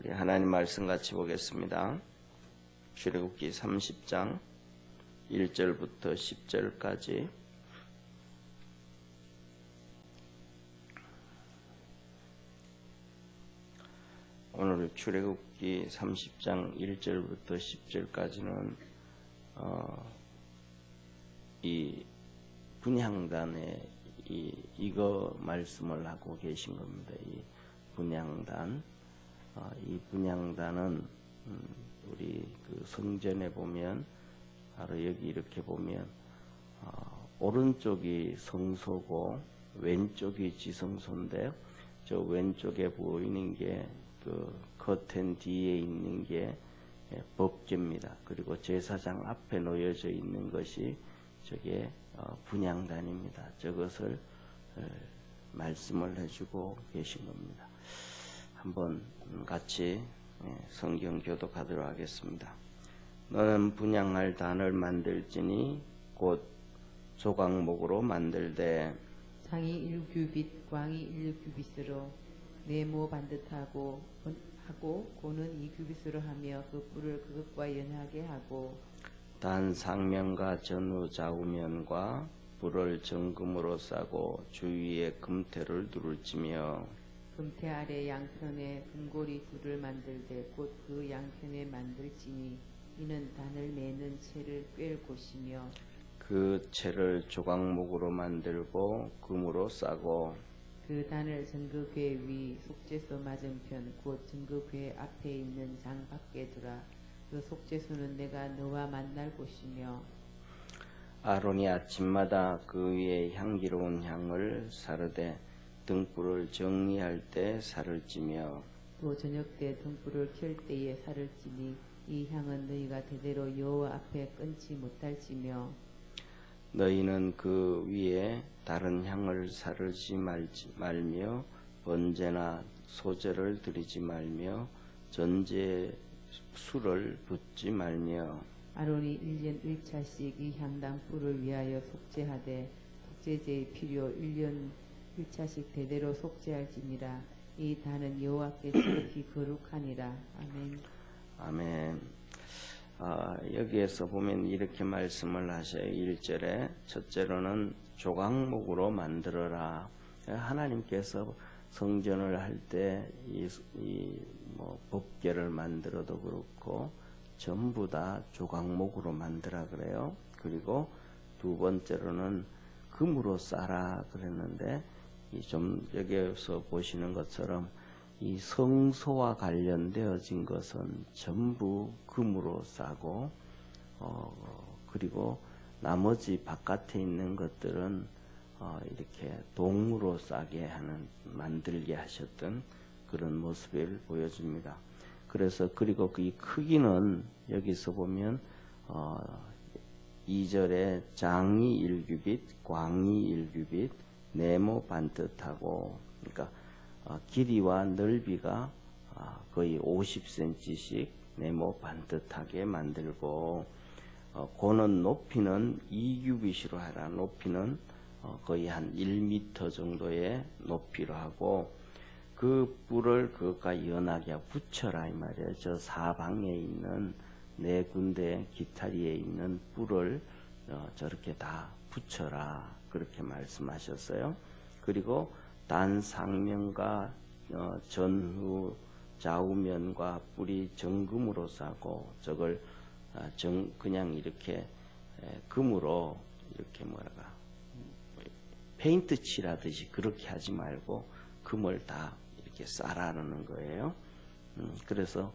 우리 하나님 말씀 같이 보겠습니다. 출애굽기 30장 1절부터 10절까지 오늘 출애굽기 30장 1절부터 10절까지는 이 분향단의 이거 말씀을 하고 계신 겁니다. 이 분향단, 이 분향단은 우리 그 성전에 보면 바로 여기 이렇게 보면 오른쪽이 성소고 왼쪽이 지성소인데 저 왼쪽에 보이는 게 그 커튼 뒤에 있는 게 법궤입니다. 그리고 제사장 앞에 놓여져 있는 것이 저게 분향단입니다. 저것을 말씀을 해주고 계신 겁니다. 한번 같이 성경 교독하도록 하겠습니다. 너는 분향할 단을 만들지니 곧 조각목으로 만들되 장이 1규빗, 광이 1규빗으로 네모 반듯하고 고는 2규빗으로 하며 그 뿔을 그것과 연하게 하고 단 상면과 전후 좌우면과 뿔을 정금으로 싸고 주위에 금테를 두를지며 금테 아래 양편에 금고리 둘을 만들되 곧 그 양편에 만들지니 이는 단을 매는 채를 꿰을 곳이며 그 채를 조각목으로 만들고 금으로 싸고 그 단을 전거궤 위 속죄소 맞은편 곧 전거궤 앞에 있는 장 밖에 두라. 그 속죄소는 내가 너와 만날 곳이며 아론이 아침마다 그 위에 향기로운 향을 사르되 등불을 정리할 때 살을 찌며 또 저녁 때 등불을 켤 때에 살을 찌니 이 향은 너희가 대대로 여호와 앞에 끊지 못할지며 너희는 그 위에 다른 향을 사르지 말며 번제나 소제를 드리지 말며 전제 술을 붓지 말며 아론이 1년 1차씩 이 향단 뿔을 위하여 속죄하되 속죄제의 필요 1년 1차씩 대대로 속죄할지니라. 이 단은 여호와께 지극히 거룩하니라. 아멘. 아멘. 여기에서 보면 이렇게 말씀을 하셔요. 1절에 첫째로는 조각목으로 만들어라. 하나님께서 성전을 할 때 법궤를 만들어도 그렇고 전부 다 조각목으로 만들라 그래요. 그리고 두 번째로는 금으로 싸라 그랬는데 좀 여기에서 보시는 것처럼 이 성소와 관련되어진 것은 전부 금으로 싸고 그리고 나머지 바깥에 있는 것들은 이렇게 동으로 싸게 하는 만들게 하셨던 그런 모습을 보여줍니다. 그래서 그리고 이 크기는 여기서 보면 2절에 장이 1규빗, 광이 1규빗, 네모 반듯하고 그러니까 길이와 넓이가 거의 50cm씩 네모 반듯하게 만들고 고는 높이는 2규빗으로 하라. 높이는 거의 한 1m 정도의 높이로 하고 그 뿔을 그것과 연하게 붙여라 이 말이에요. 저 사방에 있는 네 군데 기타리에 있는 뿔을 저렇게 다 붙여라 그렇게 말씀하셨어요. 그리고 단 상면과 전후 좌우면과 뿔이 정금으로 싸고 저걸 그냥 이렇게 금으로 이렇게 페인트 칠하듯이 그렇게 하지 말고 금을 다 이렇게 싸라는 거예요. 그래서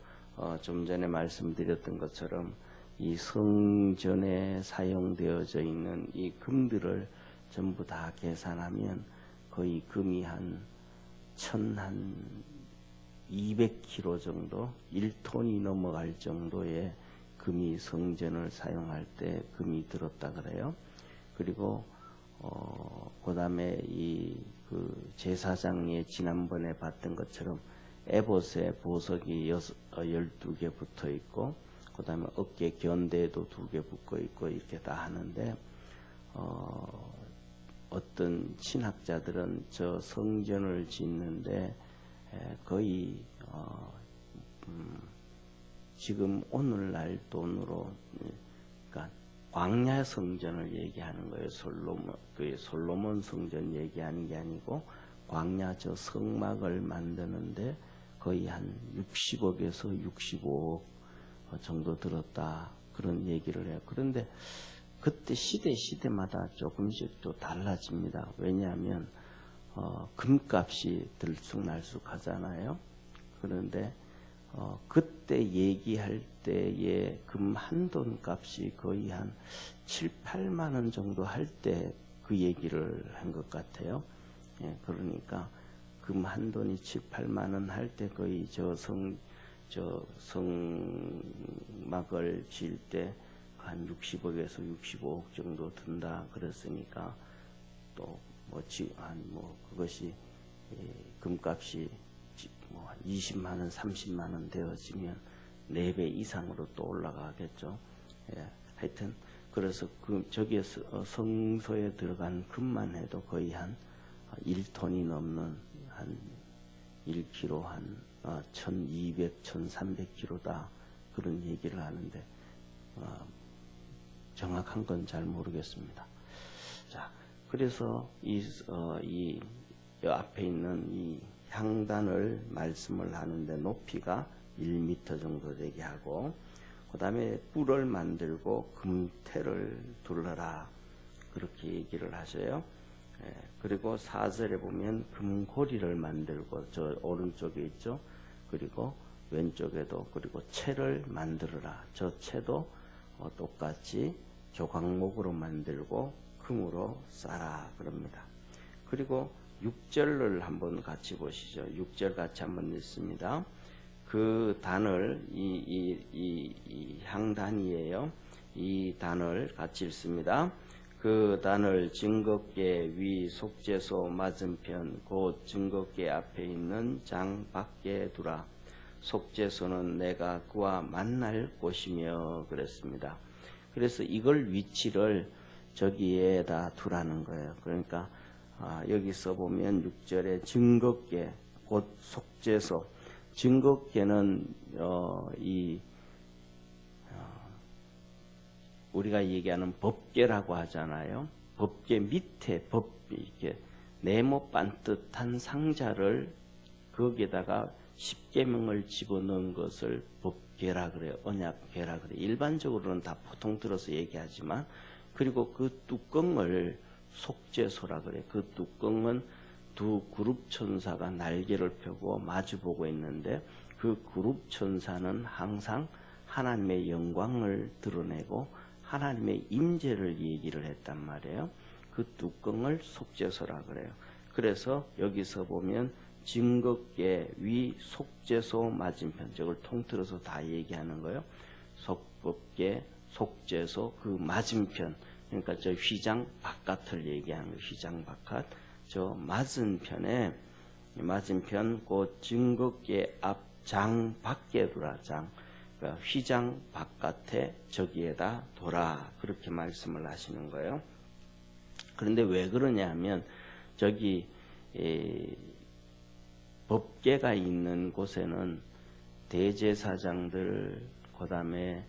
좀 전에 말씀드렸던 것처럼 이 성전에 사용되어져 있는 이 금들을 전부 다 계산하면 거의 금이 한 200kg 정도, 1톤이 넘어갈 정도의 금이 성전을 사용할 때 금이 들었다 그래요. 그리고 그 다음에 그 제사장이 지난번에 봤던 것처럼 에봇에 보석이 12개 붙어 있고 그 다음에 어깨 견대에도 2개 붙어 있고 이렇게 다 하는데 어떤 신학자들은 저 성전을 짓는데 거의 지금 오늘날 돈으로 그러니까 광야 성전을 얘기하는 거예요. 솔로몬 성전 얘기하는 게 아니고 광야 저 성막을 만드는데 거의 한 60억에서 65억 정도 들었다. 그런 얘기를 해요. 그런데 그때 시대마다 조금씩 또 달라집니다. 왜냐하면 금값이 들쑥날쑥 하잖아요. 그런데 그때 얘기할 때의 금 한 돈 값이 거의 한 7, 8만 원 정도 할 때 그 얘기를 한 것 같아요. 예, 그러니까 금 한 돈이 7, 8만 원 할 때 거의 성막을 지을 때 한 60억에서 65억 정도 든다 그랬으니까 또 그것이 금값이 뭐 20만 원, 30만 원 되어지면 4배 이상으로 또 올라가겠죠. 예, 하여튼 그래서 저기에서 성소에 들어간 금만 해도 거의 한 1톤이 넘는 한 1kg 한 1200, 1300kg다 그런 얘기를 하는데 정확한 건 잘 모르겠습니다. 자, 그래서 이 앞에 있는 이 향단을 말씀을 하는데 높이가 1m 정도 되게 하고 그 다음에 뿔을 만들고 금태를 둘러라 그렇게 얘기를 하셔요. 예, 그리고 4절에 보면 금고리를 만들고 저 오른쪽에 있죠. 그리고 왼쪽에도 그리고 채를 만들어라. 저 채도 똑같이 조각목으로 만들고 금으로 싸라 그럽니다. 그리고 6절을 한번 같이 보시죠. 6절 같이 한번 읽습니다. 그 단을 이 향단이에요. 이 단을 같이 읽습니다. 그 단을 증거계 위 속죄소 맞은편 곧 증거계 앞에 있는 장 밖에 두라. 속죄소는 내가 그와 만날 곳이며 그랬습니다. 그래서 이걸 위치를 저기에다 두라는 거예요. 그러니까 여기서 보면 6절에 증거계 곧 속죄소 증거계는 우리가 얘기하는 법계라고 하잖아요. 법계 밑에 이렇게 네모 반듯한 상자를 거기에다가 십계명을 집어넣은 것을 법계라 그래요. 언약계라 그래요. 일반적으로는 다 보통 들어서 얘기하지만 그리고 그 뚜껑을 속죄소라 그래요. 그 뚜껑은 두 그룹 천사가 날개를 펴고 마주보고 있는데 그 그룹 천사는 항상 하나님의 영광을 드러내고 하나님의 임재를 얘기를 했단 말이에요. 그 뚜껑을 속죄소라 그래요. 그래서 여기서 보면 증거계 위 속죄소 맞은편 저걸 통틀어서 다 얘기하는 거예요. 속법계 속죄소 그 맞은편 그러니까 저 휘장 바깥을 얘기하는 거예요. 휘장 바깥 저 맞은편 곧 증거계 앞 장 밖에 두라. 장 그러니까 휘장 바깥에 저기에다 둬라 그렇게 말씀을 하시는 거예요. 그런데 왜 그러냐 하면 저기 법계가 있는 곳에는 대제사장들 그 다음에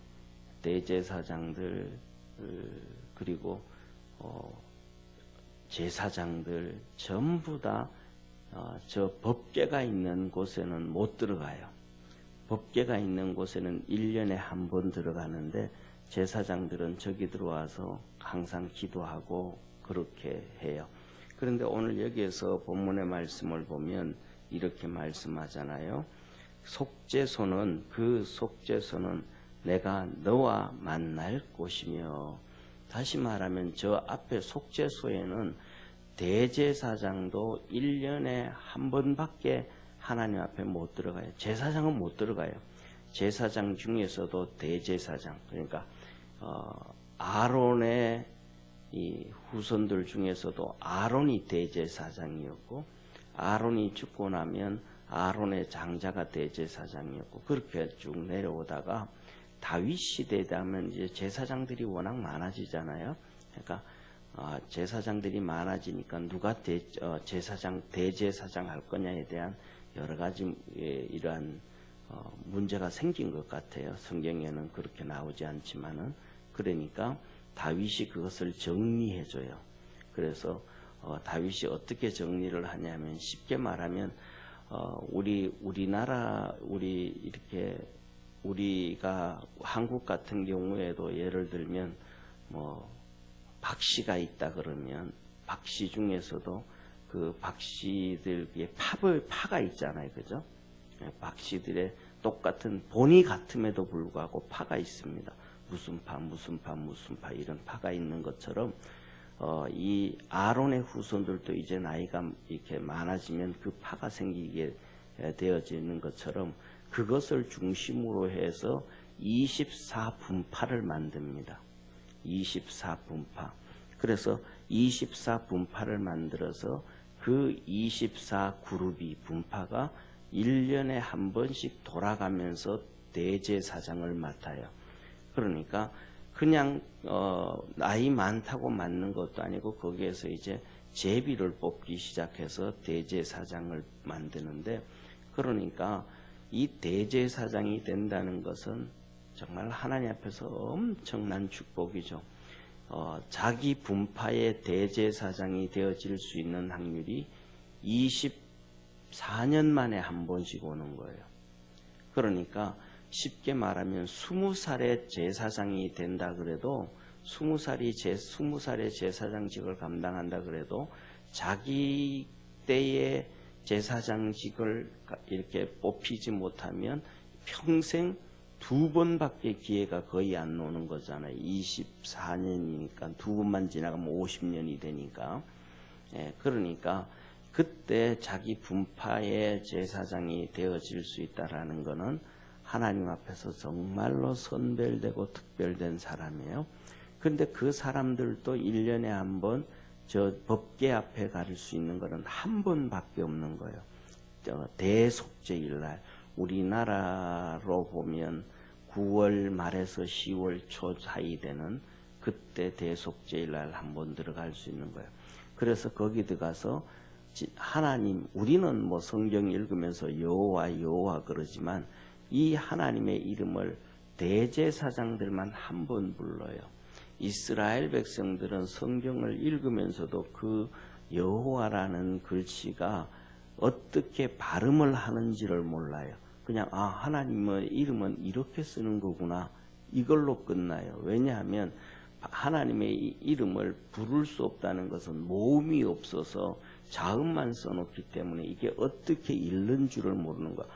대제사장들 그리고 제사장들 전부 다 저 법계가 있는 곳에는 못 들어가요. 법계가 있는 곳에는 1년에 한 번 들어가는데 제사장들은 저기 들어와서 항상 기도하고 그렇게 해요. 그런데 오늘 여기에서 본문의 말씀을 보면 이렇게 말씀하잖아요. 속죄소는 내가 너와 만날 곳이며 다시 말하면 저 앞에 속죄소에는 대제사장도 1년에 한 번밖에 하나님 앞에 못 들어가요. 제사장은 못 들어가요. 제사장 중에서도 대제사장 그러니까 아론의 이 후손들 중에서도 아론이 대제사장이었고 아론이 죽고 나면 아론의 장자가 대제사장이었고 그렇게 쭉 내려오다가 다윗 시대에 되면 이제 제사장들이 워낙 많아지잖아요. 그러니까 제사장들이 많아지니까 누가 대제사장 할 거냐에 대한 여러 가지 이러한 문제가 생긴 것 같아요. 성경에는 그렇게 나오지 않지만은. 그러니까 다윗이 그것을 정리해줘요. 그래서 다윗이 어떻게 정리를 하냐면, 쉽게 말하면 우리가 한국 같은 경우에도 예를 들면 뭐 박씨가 있다 그러면 박씨 중에서도 그 박씨들의 파가 있잖아요, 그죠? 박씨들의 똑같은 본이 같음에도 불구하고 파가 있습니다. 무슨 파 이런 파가 있는 것처럼 이 아론의 후손들도 이제 나이가 이렇게 많아지면 그 파가 생기게 되어지는 것처럼 그것을 중심으로 해서 24분파를 만듭니다. 24분파. 그래서 24분파를 만들어서 그 24그룹이 분파가 1년에 한 번씩 돌아가면서 대제사장을 맡아요. 그러니까 그냥 나이 많다고 맡는 것도 아니고 거기에서 이제 제비를 뽑기 시작해서 대제사장을 만드는데, 그러니까 이 대제사장이 된다는 것은 정말 하나님 앞에서 엄청난 축복이죠. 자기 분파의 대제사장이 되어질 수 있는 확률이 24년 만에 한 번씩 오는 거예요. 그러니까 쉽게 말하면 20살의 제사장이 된다 그래도 20살의 제사장직을 감당한다 그래도 자기 때의 제사장직을 이렇게 뽑히지 못하면 평생 2번밖에 기회가 거의 안 오는 거잖아요. 24년이니까 2번만 지나가면 50년이 되니까. 그러니까 그때 자기 분파의 제사장이 되어질 수 있다라는 것은 하나님 앞에서 정말로 선별되고 특별된 사람이에요. 그런데 그 사람들도 1년에 한 번 저 법계 앞에 갈 수 있는 것은 한 번밖에 없는 거예요. 대속죄일날, 우리나라로 보면 9월 말에서 10월 초 사이 되는 그때 대속죄일날 한 번 들어갈 수 있는 거예요. 그래서 거기 들어가서 하나님, 우리는 뭐 성경 읽으면서 여호와 그러지만 이 하나님의 이름을 대제사장들만 한 번 불러요. 이스라엘 백성들은 성경을 읽으면서도 그 여호와라는 글씨가 어떻게 발음을 하는지를 몰라요. 그냥 하나님의 이름은 이렇게 쓰는 거구나, 이걸로 끝나요. 왜냐하면 하나님의 이름을 부를 수 없다는 것은 모음이 없어서 자음만 써놓기 때문에 이게 어떻게 읽는 줄을 모르는 거야.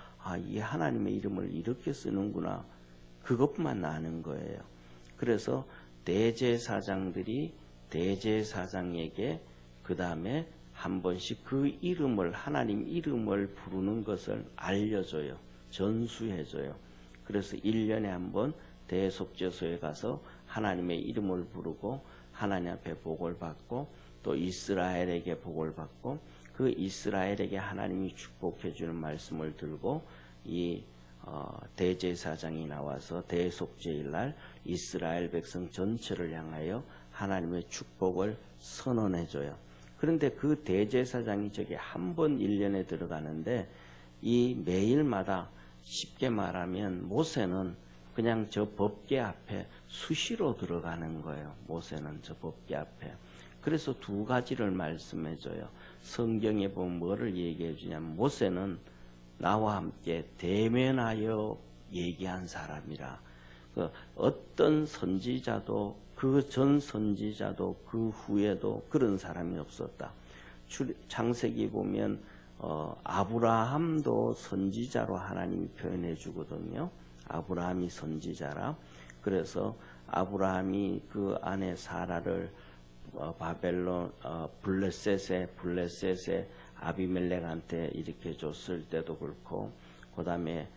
이 하나님의 이름을 이렇게 쓰는구나, 그것만 아는 거예요. 그래서 대제사장들이 대제사장에게 그 다음에 한 번씩 그 이름을, 하나님 이름을 부르는 것을 알려줘요. 전수해줘요. 그래서 1년에 한 번 대속죄소에 가서 하나님의 이름을 부르고 하나님 앞에 복을 받고 또 이스라엘에게 복을 받고 그 이스라엘에게 하나님이 축복해 주는 말씀을 들고 이 대제사장이 나와서 대속죄일날 이스라엘 백성 전체를 향하여 하나님의 축복을 선언해줘요. 그런데 그 대제사장이 저기 한 번 1년에 들어가는데 이 매일마다 쉽게 말하면 모세는 그냥 저 법궤 앞에 수시로 들어가는 거예요. 모세는 저 법궤 앞에. 그래서 두 가지를 말씀해줘요. 성경에 보면 뭐를 얘기해 주냐면 모세는 나와 함께 대면하여 얘기한 사람이라. 어떤 선지자도 그 전 선지자도 그 후에도 그런 사람이 없었다. 창세기 보면 아브라함도 선지자로 하나님이 표현해 주거든요. 아브라함이 선지자라. 그래서 아브라함이 그 아내 사라를 바벨론 블레셋에 아비멜렉한테 이렇게 줬을 때도 그렇고, 그 다음에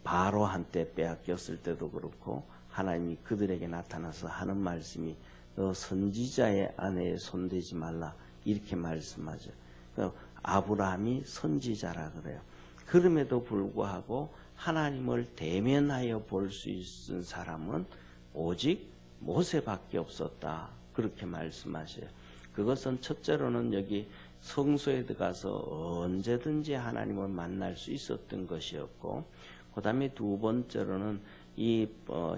바로한테 빼앗겼을 때도 그렇고, 하나님이 그들에게 나타나서 하는 말씀이 너 선지자의 아내에 손대지 말라, 이렇게 말씀하죠. 아브라함이 선지자라 그래요. 그럼에도 불구하고 하나님을 대면하여 볼 수 있는 사람은 오직 모세밖에 없었다, 그렇게 말씀하셔요. 그것은 첫째로는 여기 성소에 들어가서 언제든지 하나님을 만날 수 있었던 것이었고, 그 다음에 두 번째로는 이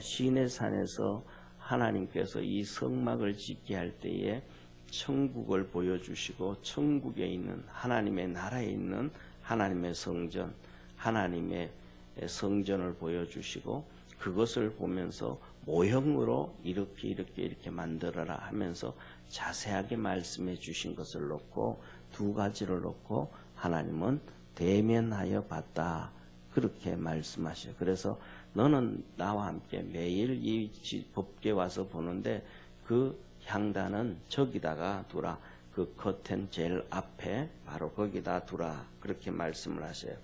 시내산에서 하나님께서 이 성막을 짓게 할 때에 천국을 보여주시고, 천국에 있는 하나님의 나라에 있는 하나님의 성전, 하나님의 성전을 보여주시고, 그것을 보면서 모형으로 이렇게 만들어라 하면서 자세하게 말씀해 주신 것을 놓고, 두 가지를 놓고 하나님은 대면하여 봤다, 그렇게 말씀하셔요. 그래서 너는 나와 함께 매일 이 법궤 와서 보는데 그 향단은 저기다가 두라, 그 커튼 제일 앞에 바로 거기다 두라, 그렇게 말씀을 하셔요.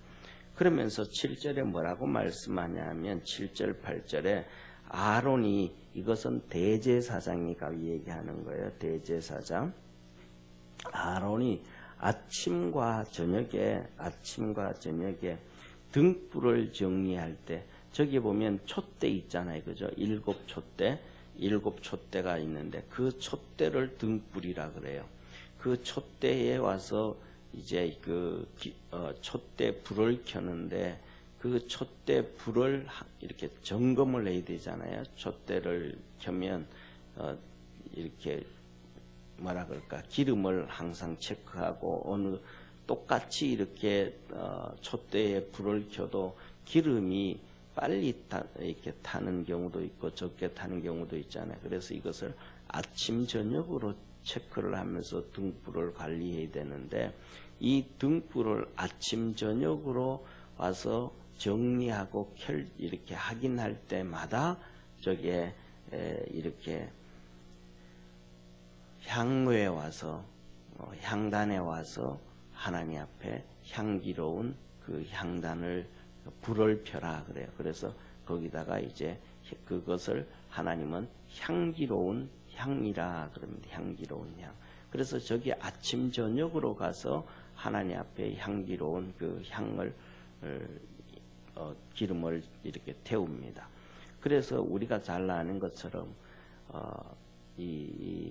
그러면서 7절에 뭐라고 말씀하냐면 7절 8절에 아론이, 이것은 대제사장이가 얘기하는 거예요. 대제사장 아론이 아침과 저녁에 등불을 정리할 때, 저기 보면 촛대 있잖아요, 그죠? 7 촛대가 있는데 그 촛대를 등불이라 그래요. 그 촛대에 와서 이제 촛대 불을 켜는데, 그 촛대 불을 이렇게 점검을 해야 되잖아요. 촛대를 켜면 이렇게 뭐라 그럴까, 기름을 항상 체크하고, 똑같이 이렇게 촛대에 불을 켜도 기름이 빨리 이렇게 타는 경우도 있고 적게 타는 경우도 있잖아요. 그래서 이것을 아침 저녁으로 체크를 하면서 등불을 관리해야 되는데, 이 등불을 아침 저녁으로 와서 정리하고 이렇게 확인할 때마다 저게 이렇게 향로에 와서 향단에 와서 하나님 앞에 향기로운 그 향단을 불을 펴라 그래요. 그래서 거기다가 이제 그것을 하나님은 향기로운 향이라 그럽니다. 향기로운 향. 그래서 저기 아침 저녁으로 가서 하나님 앞에 향기로운 그 향을 기름을 이렇게 태웁니다. 그래서 우리가 잘 아는 것처럼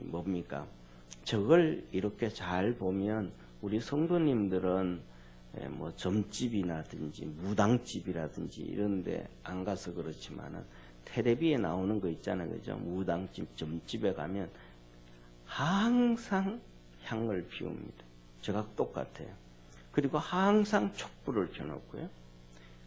뭡니까? 저걸 이렇게 잘 보면 우리 성도님들은 뭐 점집이라든지 무당집이라든지 이런데 안 가서 그렇지만은 텔레비에 나오는 거 있잖아요, 그죠? 무당집, 점집에 가면 항상 향을 피웁니다. 제가 똑같아요. 그리고 항상 촛불을 켜놓고요.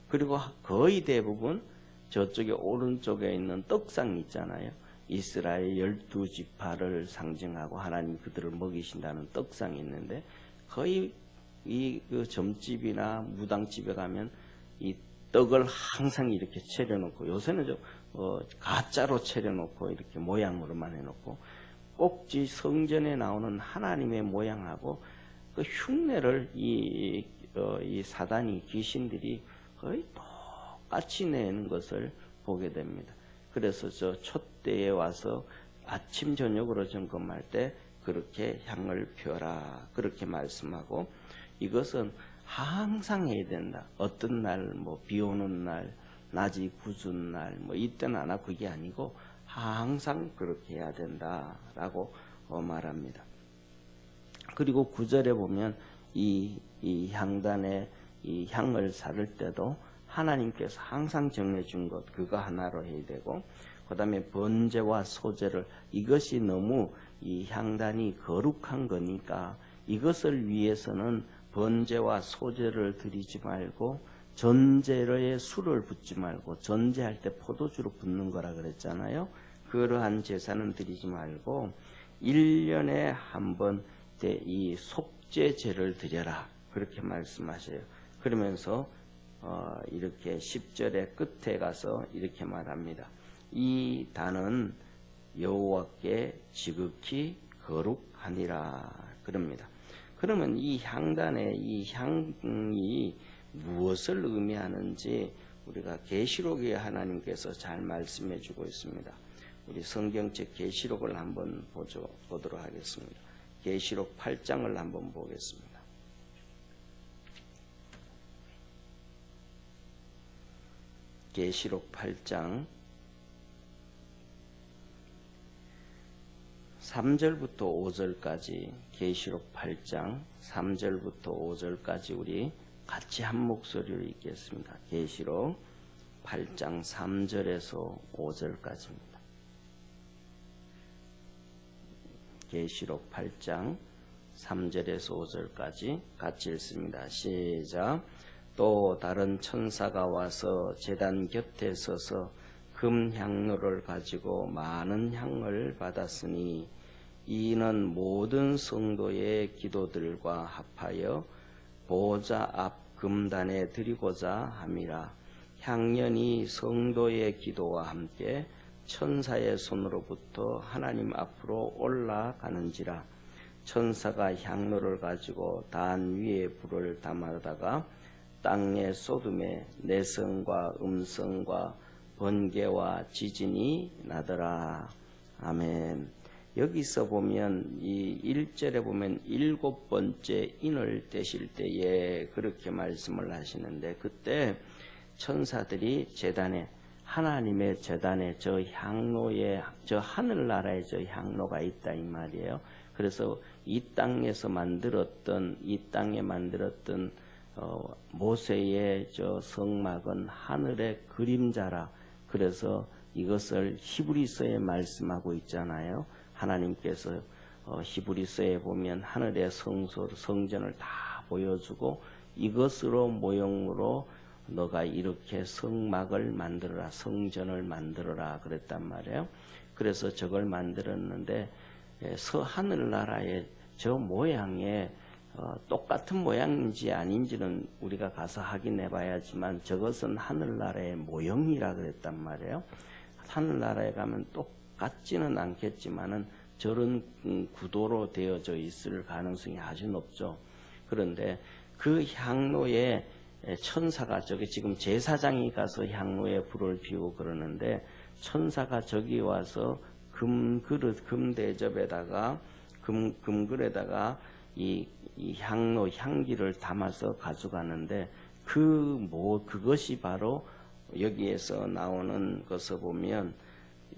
그리고 거의 대부분 저쪽에 오른쪽에 있는 떡상 있잖아요. 이스라엘 12지파를 상징하고 하나님 그들을 먹이신다는 떡상이 있는데, 거의 그 점집이나 무당집에 가면 이 떡을 항상 이렇게 차려놓고, 요새는 좀 가짜로 차려놓고 이렇게 모양으로만 해놓고, 꼭지 성전에 나오는 하나님의 모양하고 그 흉내를 이 사단이, 귀신들이 거의 똑같이 내는 것을 보게 됩니다. 그래서 저 촛대에 와서 아침 저녁으로 점검할 때 그렇게 향을 펴라, 그렇게 말씀하고, 이것은 항상 해야 된다. 어떤 날, 뭐 비 오는 날, 낮이 굳은 날, 뭐 이때는 안 하고, 그게 아니고 항상 그렇게 해야 된다라고 말합니다. 그리고 9절에 보면 이 향단에 이 향을 사를 때도 하나님께서 항상 정해준 것, 그거 하나로 해야 되고, 그 다음에 번제와 소제를, 이것이 너무 이 향단이 거룩한 거니까 이것을 위해서는 번제와 소제를 드리지 말고, 전제에 술을 붓지 말고, 전제할 때 포도주로 붓는 거라 그랬잖아요. 그러한 제사는 드리지 말고 1년에 한 번 이 속죄제를 드려라, 그렇게 말씀하셔요. 그러면서 이렇게 10절의 끝에 가서 이렇게 말합니다. 이 단은 여호와께 지극히 거룩하니라 그럽니다. 그러면 이 향단의 이 향이 무엇을 의미하는지 우리가 계시록에 하나님께서 잘 말씀해 주고 있습니다. 우리 성경책 계시록을 한번 보도록 하겠습니다. 계시록 8장을 한번 보겠습니다. 계시록 8장 3절부터 5절까지 계시록 8장 3절부터 5절까지 우리 같이 한 목소리로 읽겠습니다. 계시록 8장 3절에서 5절까지입니다. 계시록 8장 3절에서 5절까지 같이 읽습니다. 시작. 또 다른 천사가 와서 제단 곁에 서서 금 향로를 가지고 많은 향을 받았으니 이는 모든 성도의 기도들과 합하여 보좌 앞 금단에 드리고자 함이라. 향연이 성도의 기도와 함께 천사의 손으로부터 하나님 앞으로 올라가는지라. 천사가 향로를 가지고 단 위에 불을 담아다가 땅에 쏟음에 내성과 음성과 번개와 지진이 나더라. 아멘. 여기서 보면 이 1절에 보면 7번째 인을 떼실 때에 그렇게 말씀을 하시는데, 그때 천사들이 제단에, 하나님의 제단에 저 향로에, 저 하늘나라에 저 향로가 있다 이 말이에요. 그래서 이 땅에 만들었던 모세의 저 성막은 하늘의 그림자라. 그래서 이것을 히브리서에 말씀하고 있잖아요. 하나님께서 히브리서에 보면 하늘의 성전을 다 보여주고 이것으로 모형으로 너가 이렇게 성막을 만들어라, 성전을 만들어라 그랬단 말이에요. 그래서 저걸 만들었는데 하늘나라의 저 모양에 똑같은 모양인지 아닌지는 우리가 가서 확인해 봐야지만 저것은 하늘나라의 모형이라 그랬단 말이에요. 하늘나라에 가면 똑같지는 않겠지만은 저런 구도로 되어져 있을 가능성이 아주 높죠. 그런데 그 향로에 천사가, 저기 지금 제사장이 가서 향로에 불을 피우고 그러는데 천사가 저기 와서 금대접에다가 금글에다가 이 향로 향기를 담아서 가져가는데 그것이 바로 여기에서 나오는 것을 보면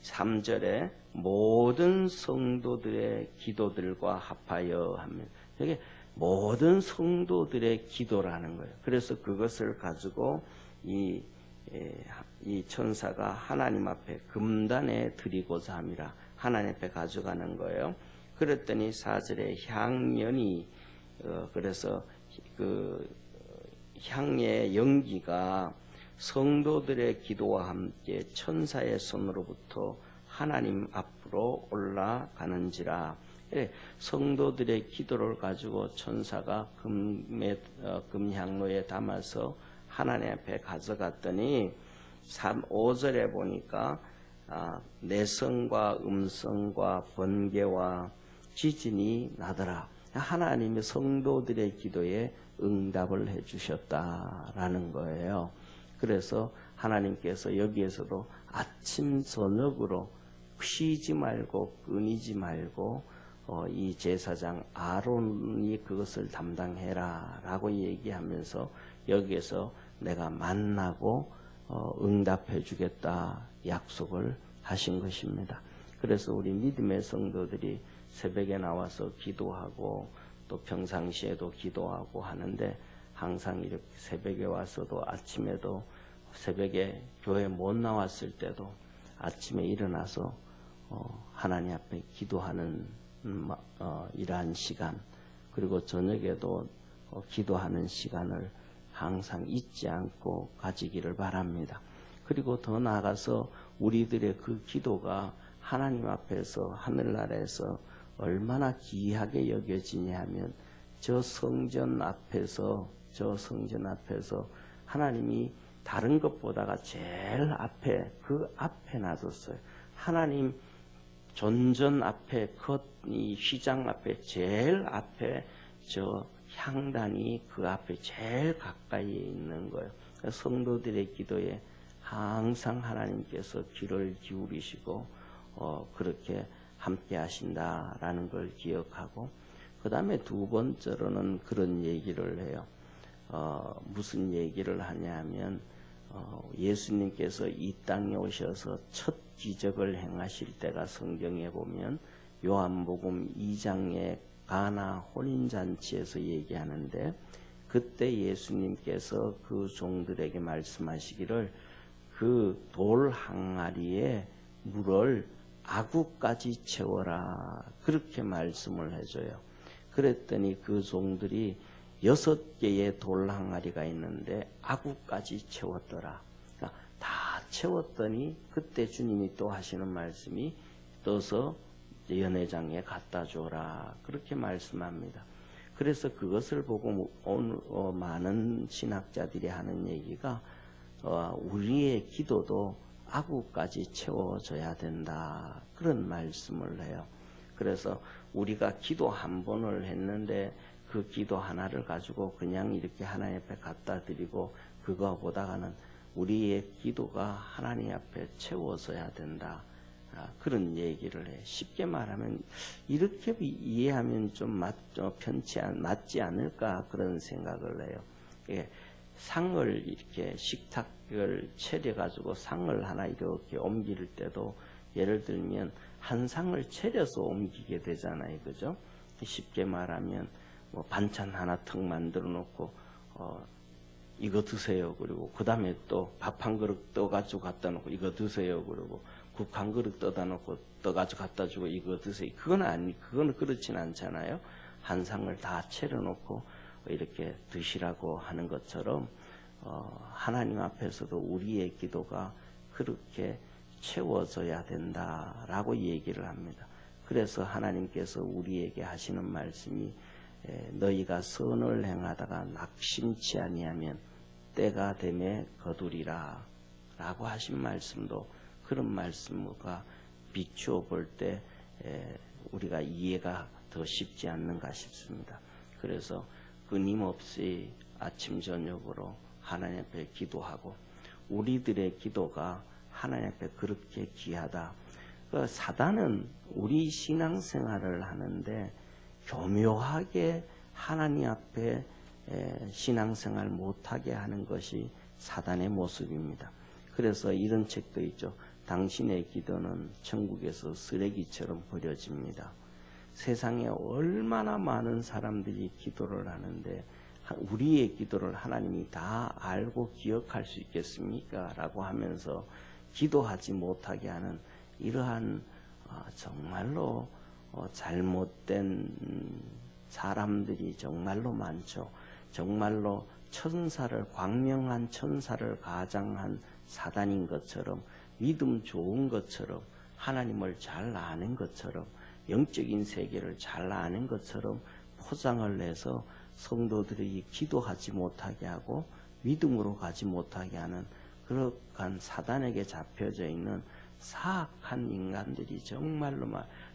3절에 모든 성도들의 기도들과 합하여 하면 여기 모든 성도들의 기도라는 거예요. 그래서 그것을 가지고 이 천사가 하나님 앞에 금단에 드리고자 함이라. 하나님 앞에 가져가는 거예요. 그랬더니 4절에 향연이 그래서 그 향의 연기가 성도들의 기도와 함께 천사의 손으로부터 하나님 앞으로 올라가는지라. 성도들의 기도를 가지고 천사가 금향로에 담아서 하나님 앞에 가져갔더니 5절에 보니까 내성과 음성과 번개와 지진이 나더라. 하나님이 성도들의 기도에 응답을 해주셨다라는 거예요. 그래서 하나님께서 여기에서도 아침 저녁으로 쉬지 말고 끊이지 말고 이 제사장 아론이 그것을 담당해라 라고 얘기하면서 여기에서 내가 만나고 응답해 주겠다 약속을 하신 것입니다. 그래서 우리 믿음의 성도들이 새벽에 나와서 기도하고 또 평상시에도 기도하고 하는데 항상 이렇게 새벽에 와서도 아침에도 새벽에 교회 못 나왔을 때도 아침에 일어나서 하나님 앞에 기도하는 이러한 시간, 그리고 저녁에도 기도하는 시간을 항상 잊지 않고 가지기를 바랍니다. 그리고 더 나아가서 우리들의 그 기도가 하나님 앞에서 하늘나라에서 얼마나 귀하게 여겨지냐 하면 저 성전 앞에서 하나님이 다른 것보다가 제일 앞에, 그 앞에 놔뒀어요. 하나님 존전 앞에, 이 휘장 앞에, 제일 앞에 저 향단이 그 앞에 제일 가까이에 있는 거예요. 성도들의 기도에 항상 하나님께서 귀를 기울이시고 그렇게 함께 하신다라는 걸 기억하고, 그 다음에 두 번째로는 그런 얘기를 해요. 무슨 얘기를 하냐면 예수님께서 이 땅에 오셔서 첫 기적을 행하실 때가 성경에 보면 요한복음 2장의 가나 혼인잔치에서 얘기하는데, 그때 예수님께서 그 종들에게 말씀하시기를 그 돌 항아리에 물을 아구까지 채워라, 그렇게 말씀을 해줘요. 그랬더니 그 종들이 6개의 돌 항아리가 있는데 아구까지 채웠더라. 그러니까 다 채웠더니 그때 주님이 또 하시는 말씀이 떠서 연회장에 갖다 줘라, 그렇게 말씀합니다. 그래서 그것을 보고 오늘 많은 신학자들이 하는 얘기가 우리의 기도도 아구까지 채워져야 된다, 그런 말씀을 해요. 그래서 우리가 기도 한 번을 했는데 그 기도 하나를 가지고 그냥 이렇게 하나님 앞에 갖다 드리고 그거 보다가는 우리의 기도가 하나님 앞에 채워져야 된다, 그런 얘기를 해. 쉽게 말하면 이렇게 이해하면 좀 맞지 않을까, 그런 생각을 해요. 예, 상을 이렇게 식탁을 차려가지고 상을 하나 이렇게 옮길 때도 예를 들면 한 상을 차려서 옮기게 되잖아요, 그죠? 쉽게 말하면 뭐 반찬 하나 턱 만들어 놓고 이거 드세요, 그리고 그 다음에 또 밥 한 그릇 떠가지고 갖다 놓고 이거 드세요, 그리고 국 한 그릇 떠다 놓고 떠가지고 갖다 주고 이거 드세요. 그거는 그렇진 않잖아요. 한 상을 다 차려놓고 이렇게 드시라고 하는 것처럼 하나님 앞에서도 우리의 기도가 그렇게 채워져야 된다라고 얘기를 합니다. 그래서 하나님께서 우리에게 하시는 말씀이 너희가 선을 행하다가 낙심치 아니하면 때가 되매 거두리라 라고 하신 말씀도 그런 말씀과 비추어 볼 때 우리가 이해가 더 쉽지 않는가 싶습니다. 그래서 끊임없이 아침 저녁으로 하나님 앞에 기도하고 우리들의 기도가 하나님 앞에 그렇게 귀하다. 사단은 우리 신앙생활을 하는데 교묘하게 하나님 앞에 신앙생활 못하게 하는 것이 사단의 모습입니다. 그래서 이런 책도 있죠. 당신의 기도는 천국에서 쓰레기처럼 버려집니다. 세상에 얼마나 많은 사람들이 기도를 하는데 우리의 기도를 하나님이 다 알고 기억할 수 있겠습니까? 라고 하면서 기도하지 못하게 하는 이러한 정말로 잘못된 사람들이 정말로 많죠. 정말로 광명한 천사를 가장한 사단인 것처럼, 믿음 좋은 것처럼, 하나님을 잘 아는 것처럼, 영적인 세계를 잘 아는 것처럼 포장을 내서 성도들이 기도하지 못하게 하고 믿음으로 가지 못하게 하는 그러한 사단에게 잡혀져 있는 사악한 인간들이 정말로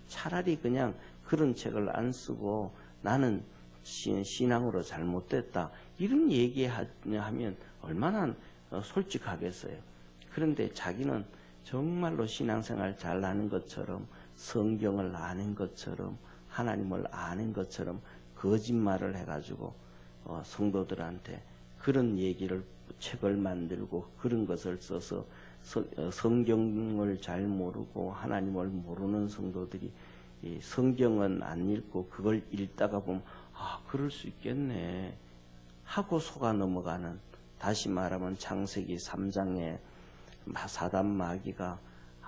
차라리 그냥 그런 책을 안 쓰고 나는 신앙으로 잘못됐다, 이런 얘기하면 얼마나 솔직하겠어요. 그런데 자기는 정말로 신앙생활 잘 아는 것처럼, 성경을 아는 것처럼, 하나님을 아는 것처럼 거짓말을 해가지고 성도들한테 그런 얘기를, 책을 만들고 그런 것을 써서 성경을 잘 모르고 하나님을 모르는 성도들이 성경은 안 읽고 그걸 읽다가 보면 그럴 수 있겠네 하고 속아 넘어가는, 다시 말하면 창세기 3장에 사단 마귀가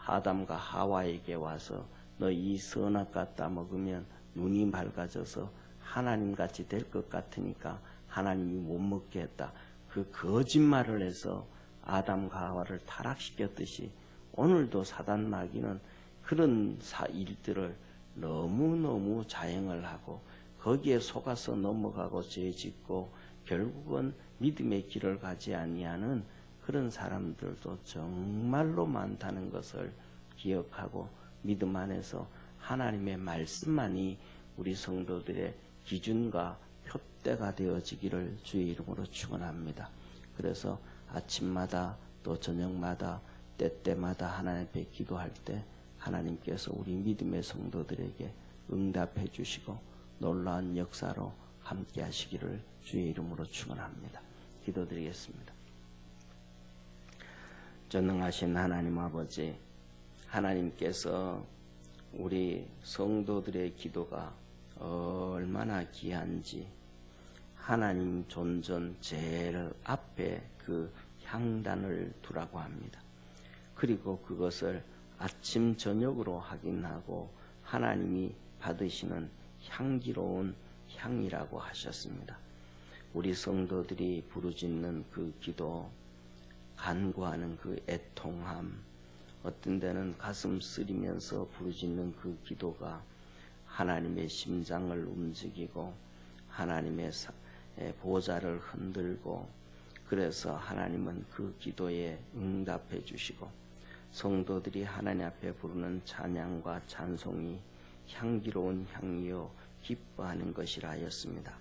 아담과 하와에게 와서 너 이 선악과 따먹으면 눈이 밝아져서 하나님같이 될 것 같으니까 하나님이 못 먹게 했다. 그 거짓말을 해서 아담과 하와를 타락시켰듯이 오늘도 사단 마귀는 그런 일들을 너무너무 자행을 하고 거기에 속아서 넘어가고 죄짓고 결국은 믿음의 길을 가지 아니하는 그런 사람들도 정말로 많다는 것을 기억하고 믿음 안에서 하나님의 말씀만이 우리 성도들의 기준과 표대가 되어지기를 주의 이름으로 축원합니다. 그래서 아침마다 또 저녁마다 때때마다 하나님 앞에 기도할 때 하나님께서 우리 믿음의 성도들에게 응답해 주시고 놀라운 역사로 함께 하시기를 주의 이름으로 축원합니다. 기도드리겠습니다. 전능하신 하나님 아버지, 하나님께서 우리 성도들의 기도가 얼마나 귀한지 하나님 존전 제일 앞에 그 향단을 두라고 합니다. 그리고 그것을 아침 저녁으로 확인하고 하나님이 받으시는 향기로운 향이라고 하셨습니다. 우리 성도들이 부르짖는 그 기도, 간구하는 그 애통함, 어떤 데는 가슴 쓰리면서 부르짖는 그 기도가 하나님의 심장을 움직이고 하나님의 보좌를 흔들고, 그래서 하나님은 그 기도에 응답해 주시고 성도들이 하나님 앞에 부르는 찬양과 찬송이 향기로운 향이요 기뻐하는 것이라 하였습니다.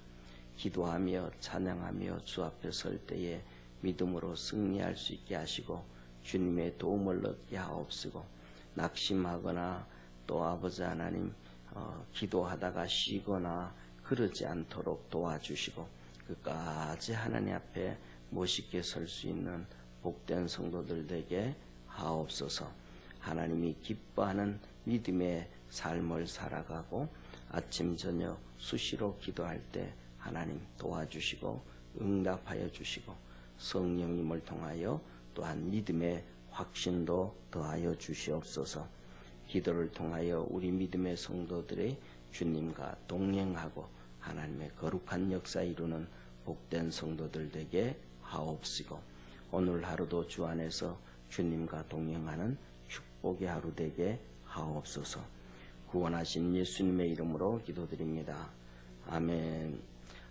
기도하며 찬양하며 주 앞에 설 때에 믿음으로 승리할 수 있게 하시고 주님의 도움을 얻게 하옵시고, 낙심하거나 또 아버지 하나님 기도하다가 쉬거나 그러지 않도록 도와주시고 끝까지 하나님 앞에 멋있게 설 수 있는 복된 성도들 되게 하옵소서. 하나님이 기뻐하는 믿음의 삶을 살아가고 아침 저녁 수시로 기도할 때 하나님 도와주시고 응답하여 주시고 성령님을 통하여 또한 믿음의 확신도 더하여 주시옵소서. 기도를 통하여 우리 믿음의 성도들의 주님과 동행하고 하나님의 거룩한 역사 이루는 복된 성도들 되게 하옵시고, 오늘 하루도 주 안에서 주님과 동행하는 축복의 하루 되게 하옵소서. 구원하신 예수님의 이름으로 기도드립니다. 아멘.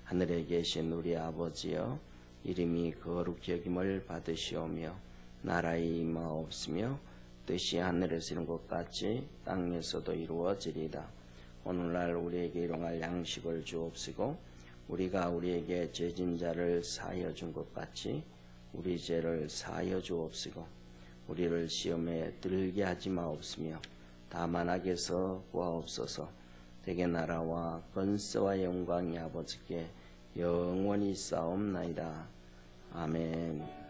하늘에 계신 우리 아버지여, 이름이 거룩히 여김을 받으시오며 나라의 임하옵시며 뜻이 하늘에서 이룬 것 같이 땅에서도 이루어지리이다. 오늘날 우리에게 일용할 양식을 주옵시고 우리가 우리에게 죄진 자를 사하여 준 것 같이 우리 죄를 사하여 주옵시고 우리를 시험에 들게 하지 마옵시며 다만 악에서 구하옵소서. 대개 나라와 권세와 영광이 아버지께 영원히 싸움나이다. 아멘.